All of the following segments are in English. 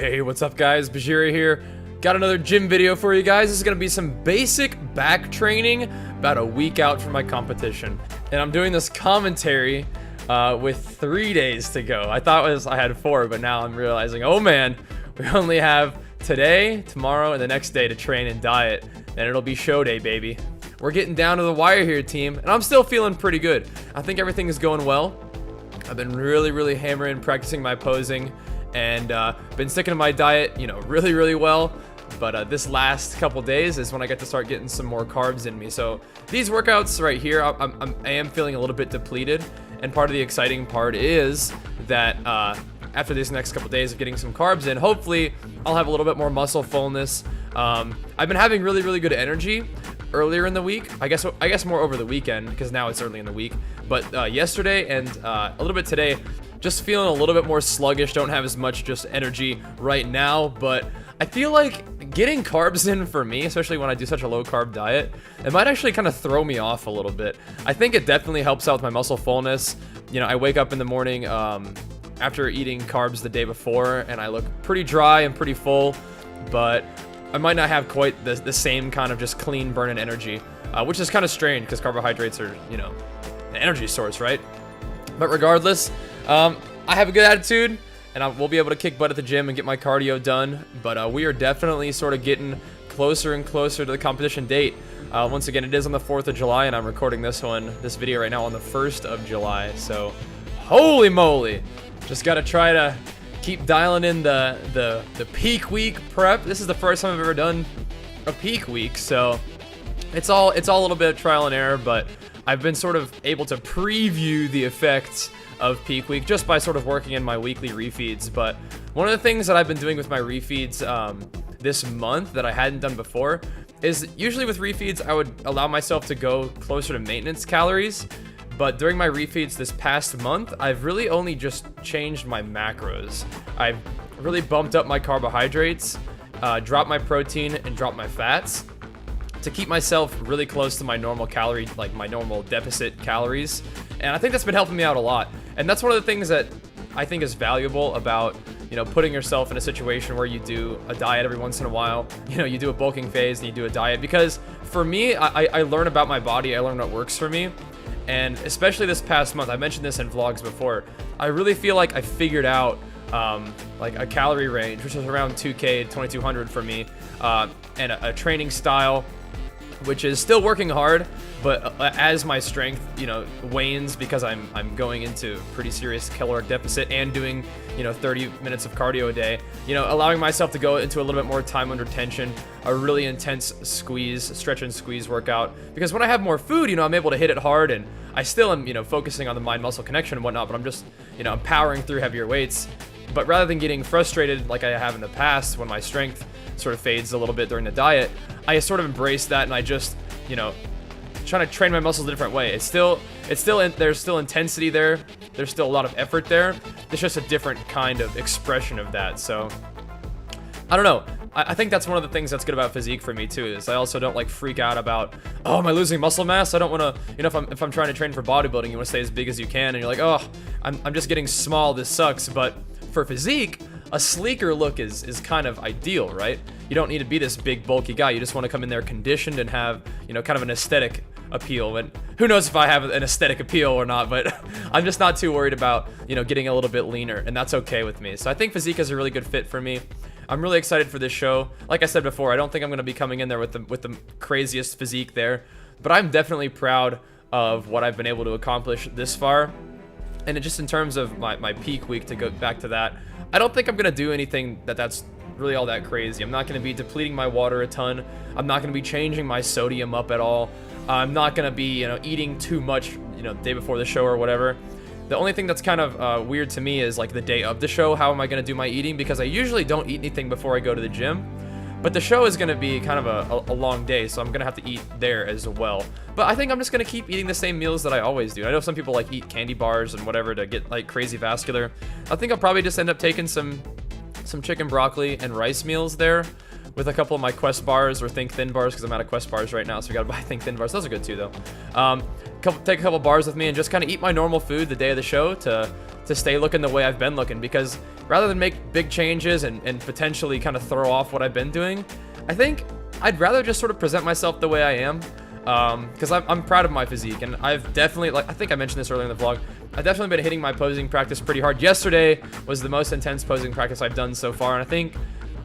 Hey, what's up guys? Bajheera here. Got another gym video for you guys. This is going to be some basic back training about a week out from my competition. And I'm doing this commentary with 3 days to go. I thought I had 4, but now I'm realizing, oh man, we only have today, tomorrow, and the next day to train and diet. And it'll be show day, baby. We're getting down to the wire here, team. And I'm still feeling pretty good. I think everything is going well. I've been really hammering, practicing my posing. And been sticking to my diet, you know, really well. But this last couple days is when I get to start getting some more carbs in me. So these workouts right here, I am feeling a little bit depleted. And part of the exciting part is that after these next couple days of getting some carbs in, hopefully I'll have a little bit more muscle fullness. I've been having really good energy earlier in the week. I guess more over the weekend because now it's early in the week. But yesterday and a little bit today, just feeling a little bit more sluggish. Don't have as much just energy right now, but I feel like getting carbs in for me, especially when I do such a low carb diet, it might actually kind of throw me off a little bit. I think it definitely helps out with my muscle fullness. You know, I wake up in the morning after eating carbs the day before and I look pretty dry and pretty full, but I might not have quite the same kind of just clean burning energy, which is kind of strange because carbohydrates are, you know, the energy source, right? But regardless, I have a good attitude, and I will be able to kick butt at the gym and get my cardio done. But we are definitely sort of getting closer and closer to the competition date. Once again, it is on the 4th of July, and I'm recording this video right now on the 1st of July. So, holy moly! Just gotta try to keep dialing in the peak week prep. This is the first time I've ever done a peak week, so it's all a little bit of trial and error. But I've been sort of able to preview the effects of peak week just by sort of working in my weekly refeeds. But one of the things that I've been doing with my refeeds this month that I hadn't done before is usually with refeeds I would allow myself to go closer to maintenance calories, but during my refeeds this past month I've really only just changed my macros. I've really bumped up my carbohydrates, dropped my protein, and dropped my fats to keep myself really close to my normal calorie, like my normal deficit calories. And I think that's been helping me out a lot. And that's one of the things that I think is valuable about, you know, putting yourself in a situation where you do a diet every once in a while. You know, you do a bulking phase and you do a diet. Because for me, I learn about my body. I learn what works for me. And especially this past month, I mentioned this in vlogs before, I really feel like I figured out like a calorie range, which is around 2K, 2200 for me, and a training style, which is still working hard, but as my strength, you know, wanes because I'm going into pretty serious caloric deficit and doing, you know, 30 minutes of cardio a day, you know, allowing myself to go into a little bit more time under tension, a really intense squeeze, stretch and squeeze workout. Because when I have more food, you know, I'm able to hit it hard, and I still am, you know, focusing on the mind-muscle connection and whatnot, but I'm just, you know, I'm powering through heavier weights. But rather than getting frustrated like I have in the past when my strength sort of fades a little bit during the diet, I sort of embrace that, and I just, you know, trying to train my muscles a different way. There's still intensity there. There's still a lot of effort there. It's just a different kind of expression of that. So I don't know. I think that's one of the things that's good about physique for me too, is I also don't like freak out about, oh, am I losing muscle mass? I don't want to, you know, if I'm trying to train for bodybuilding, you want to stay as big as you can, and you're like, oh, I'm just getting small, this sucks. But for physique, a sleeker look is kind of ideal, right? You don't need to be this big bulky guy. You just want to come in there conditioned and have, you know, kind of an aesthetic appeal. And who knows if I have an aesthetic appeal or not, but I'm just not too worried about, you know, getting a little bit leaner, and that's okay with me. So I think physique is a really good fit for me. I'm really excited for this show. Like I said before, I don't think I'm going to be coming in there with the craziest physique there, but I'm definitely proud of what I've been able to accomplish this far. And just in terms of my peak week, to go back to that, I don't think I'm going to do anything that's really all that crazy. I'm not going to be depleting my water a ton. I'm not going to be changing my sodium up at all. I'm not going to be, you know, eating too much, you know, the day before the show or whatever. The only thing that's kind of weird to me is like the day of the show. How am I going to do my eating? Because I usually don't eat anything before I go to the gym. But the show is going to be kind of a long day, so I'm going to have to eat there as well. But I think I'm just going to keep eating the same meals that I always do. I know some people like eat candy bars and whatever to get like crazy vascular. I think I'll probably just end up taking some chicken broccoli and rice meals there with a couple of my Quest bars or Think Thin bars, because I'm out of Quest bars right now, so we gotta buy Think Thin bars. Those are good too, though. Take a couple bars with me and just kind of eat my normal food the day of the show to to stay looking the way I've been looking, because rather than make big changes and potentially kind of throw off what I've been doing, I think I'd rather just sort of present myself the way I am, because I'm proud of my physique, and I've definitely, like, I think I mentioned this earlier in the vlog, I've definitely been hitting my posing practice pretty hard. Yesterday was the most intense posing practice I've done so far, and I think,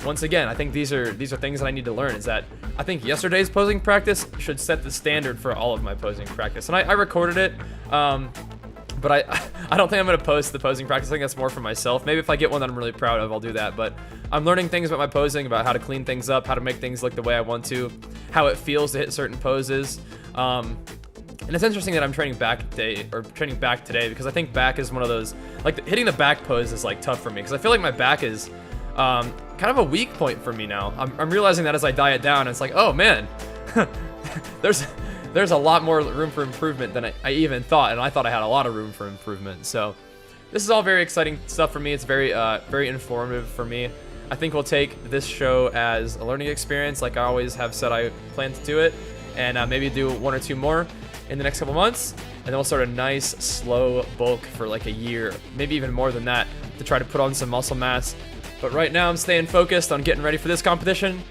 once again, I think these are things that I need to learn, is that I think yesterday's posing practice should set the standard for all of my posing practice. And I recorded it, but I don't think I'm going to post the posing practice. I think that's more for myself. Maybe if I get one that I'm really proud of, I'll do that. But I'm learning things about my posing, about how to clean things up, how to make things look the way I want to, how it feels to hit certain poses. And it's interesting that I'm training back today, because I think back is one of those, like, hitting the back pose is like tough for me, because I feel like my back is kind of a weak point for me now. I'm realizing that as I diet down, and it's like, oh man, there's a lot more room for improvement than I even thought, and I thought I had a lot of room for improvement. So this is all very exciting stuff for me. It's very very informative for me. I think we'll take this show as a learning experience, like I always have said I plan to do it, and maybe do 1 or 2 more in the next couple months, and then we'll start a nice slow bulk for like a year, maybe even more than that, to try to put on some muscle mass. But right now I'm staying focused on getting ready for this competition,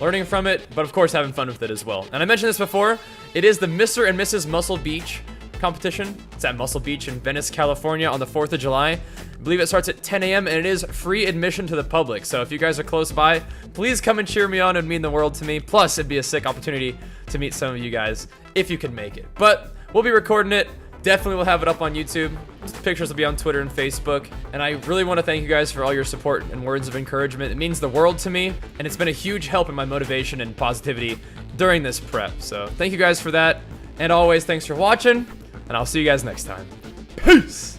learning from it, but of course having fun with it as well. And I mentioned this before, it is the Mr. and Mrs. Muscle Beach competition. It's at Muscle Beach in Venice, California on the 4th of July. I believe it starts at 10 a.m. and it is free admission to the public. So if you guys are close by, please come and cheer me on. It would mean the world to me. Plus, it'd be a sick opportunity to meet some of you guys if you can make it. But we'll be recording it. Definitely will have it up on YouTube. Pictures will be on Twitter and Facebook. And I really want to thank you guys for all your support and words of encouragement. It means the world to me, and it's been a huge help in my motivation and positivity during this prep. So thank you guys for that. And always, thanks for watching, and I'll see you guys next time. Peace!